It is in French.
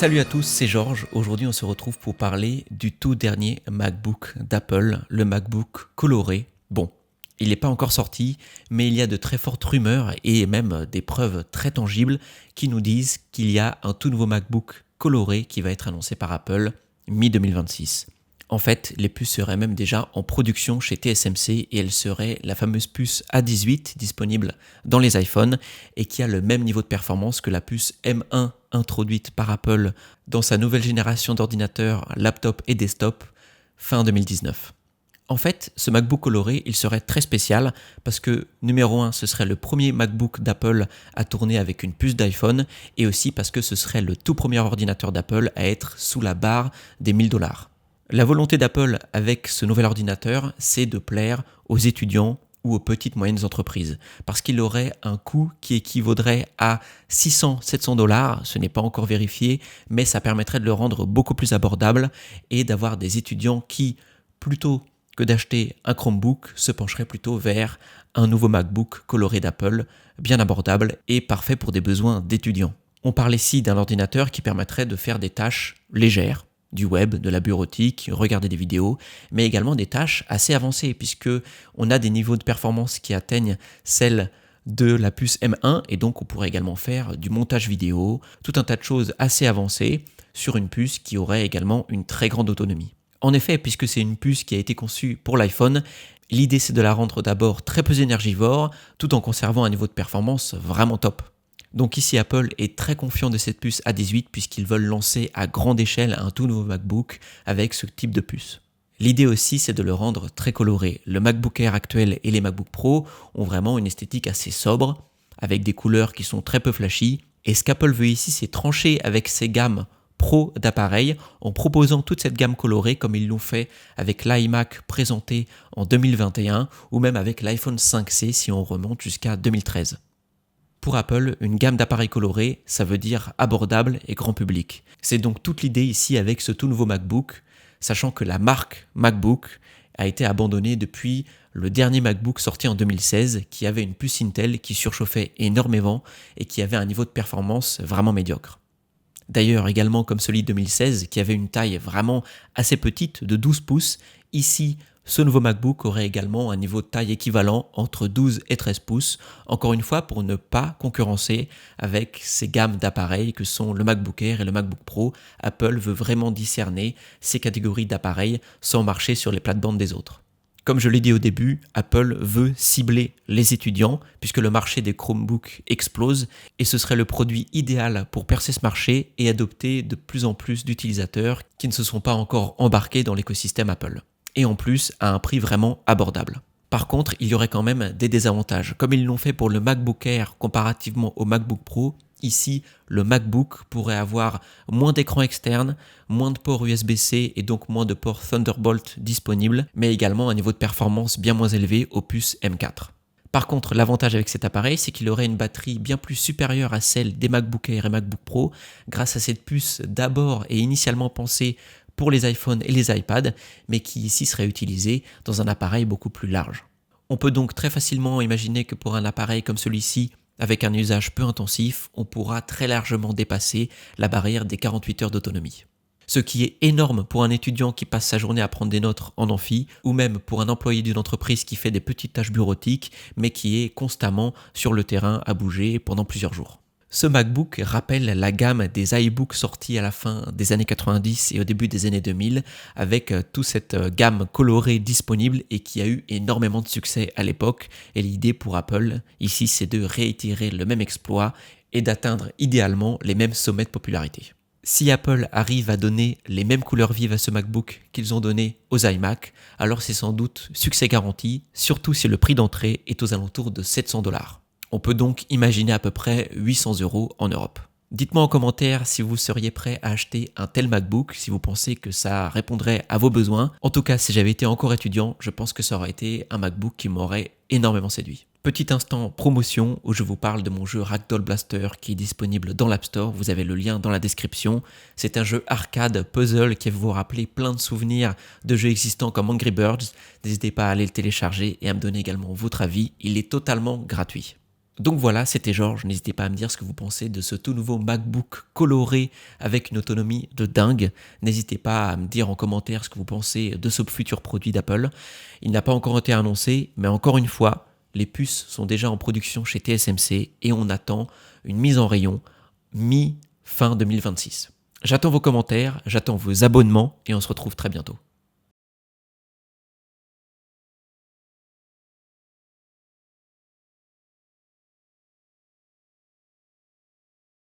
Salut à tous, c'est Georges. Aujourd'hui, on se retrouve pour parler du tout dernier MacBook d'Apple, le MacBook coloré. Bon, il n'est pas encore sorti, mais il y a de très fortes rumeurs et même des preuves très tangibles qui nous disent qu'il y a un tout nouveau MacBook coloré qui va être annoncé par Apple mi-2026. En fait, les puces seraient même déjà en production chez TSMC et elle serait la fameuse puce A18 disponible dans les iPhones et qui a le même niveau de performance que la puce M1 introduite par Apple dans sa nouvelle génération d'ordinateurs, laptop et desktop fin 2019. En fait, ce MacBook coloré, il serait très spécial parce que, numéro 1, ce serait le premier MacBook d'Apple à tourner avec une puce d'iPhone et aussi parce que ce serait le tout premier ordinateur d'Apple à être sous la barre des $1000. La volonté d'Apple avec ce nouvel ordinateur, c'est de plaire aux étudiants ou aux petites moyennes entreprises, parce qu'il aurait un coût qui équivaudrait à $600-700, ce n'est pas encore vérifié, mais ça permettrait de le rendre beaucoup plus abordable et d'avoir des étudiants qui, plutôt que d'acheter un Chromebook, se pencheraient plutôt vers un nouveau MacBook coloré d'Apple, bien abordable et parfait pour des besoins d'étudiants. On parle ici d'un ordinateur qui permettrait de faire des tâches légères, du web, de la bureautique, regarder des vidéos, mais également des tâches assez avancées puisque on a des niveaux de performance qui atteignent celles de la puce M1 et donc on pourrait également faire du montage vidéo, tout un tas de choses assez avancées sur une puce qui aurait également une très grande autonomie. En effet, puisque c'est une puce qui a été conçue pour l'iPhone, l'idée c'est de la rendre d'abord très peu énergivore tout en conservant un niveau de performance vraiment top. Donc ici Apple est très confiant de cette puce A18 puisqu'ils veulent lancer à grande échelle un tout nouveau MacBook avec ce type de puce. L'idée aussi c'est de le rendre très coloré. Le MacBook Air actuel et les MacBook Pro ont vraiment une esthétique assez sobre avec des couleurs qui sont très peu flashy et ce qu'Apple veut ici c'est trancher avec ses gammes Pro d'appareils en proposant toute cette gamme colorée comme ils l'ont fait avec l'iMac présenté en 2021 ou même avec l'iPhone 5C si on remonte jusqu'à 2013. Pour Apple, une gamme d'appareils colorés, ça veut dire abordable et grand public. C'est donc toute l'idée ici avec ce tout nouveau MacBook, sachant que la marque MacBook a été abandonnée depuis le dernier MacBook sorti en 2016 qui avait une puce Intel qui surchauffait énormément et qui avait un niveau de performance vraiment médiocre. D'ailleurs, également comme celui de 2016 qui avait une taille vraiment assez petite de 12 pouces, ici ce nouveau MacBook aurait également un niveau de taille équivalent entre 12 et 13 pouces, encore une fois pour ne pas concurrencer avec ces gammes d'appareils que sont le MacBook Air et le MacBook Pro. Apple veut vraiment discerner ces catégories d'appareils sans marcher sur les plates-bandes des autres. Comme je l'ai dit au début, Apple veut cibler les étudiants puisque le marché des Chromebooks explose et ce serait le produit idéal pour percer ce marché et adopter de plus en plus d'utilisateurs qui ne se sont pas encore embarqués dans l'écosystème Apple. Et en plus à un prix vraiment abordable. Par contre, il y aurait quand même des désavantages. Comme ils l'ont fait pour le MacBook Air comparativement au MacBook Pro, ici, le MacBook pourrait avoir moins d'écran externe, moins de ports USB-C et donc moins de ports Thunderbolt disponibles, mais également un niveau de performance bien moins élevé aux puces M4. Par contre, l'avantage avec cet appareil, c'est qu'il aurait une batterie bien plus supérieure à celle des MacBook Air et MacBook Pro grâce à cette puce d'abord et initialement pensée pour les iPhones et les iPads, mais qui ici serait utilisé dans un appareil beaucoup plus large. On peut donc très facilement imaginer que pour un appareil comme celui-ci, avec un usage peu intensif, on pourra très largement dépasser la barrière des 48 heures d'autonomie. Ce qui est énorme pour un étudiant qui passe sa journée à prendre des notes en amphi, ou même pour un employé d'une entreprise qui fait des petites tâches bureautiques, mais qui est constamment sur le terrain à bouger pendant plusieurs jours. Ce MacBook rappelle la gamme des iBooks sortis à la fin des années 90 et au début des années 2000 avec toute cette gamme colorée disponible et qui a eu énormément de succès à l'époque. Et l'idée pour Apple ici c'est de réitérer le même exploit et d'atteindre idéalement les mêmes sommets de popularité. Si Apple arrive à donner les mêmes couleurs vives à ce MacBook qu'ils ont donné aux iMac, alors c'est sans doute succès garanti, surtout si le prix d'entrée est aux alentours de $700. On peut donc imaginer à peu près 800 € en Europe. Dites-moi en commentaire si vous seriez prêt à acheter un tel MacBook, si vous pensez que ça répondrait à vos besoins. En tout cas, si j'avais été encore étudiant, je pense que ça aurait été un MacBook qui m'aurait énormément séduit. Petit instant promotion où je vous parle de mon jeu Ragdoll Blaster qui est disponible dans l'App Store, vous avez le lien dans la description. C'est un jeu arcade puzzle qui va vous rappeler plein de souvenirs de jeux existants comme Angry Birds. N'hésitez pas à aller le télécharger et à me donner également votre avis, il est totalement gratuit. Donc voilà, c'était Georges. N'hésitez pas à me dire ce que vous pensez de ce tout nouveau MacBook coloré avec une autonomie de dingue. N'hésitez pas à me dire en commentaire ce que vous pensez de ce futur produit d'Apple. Il n'a pas encore été annoncé, mais encore une fois, les puces sont déjà en production chez TSMC et on attend une mise en rayon mi-fin 2026. J'attends vos commentaires, j'attends vos abonnements et on se retrouve très bientôt.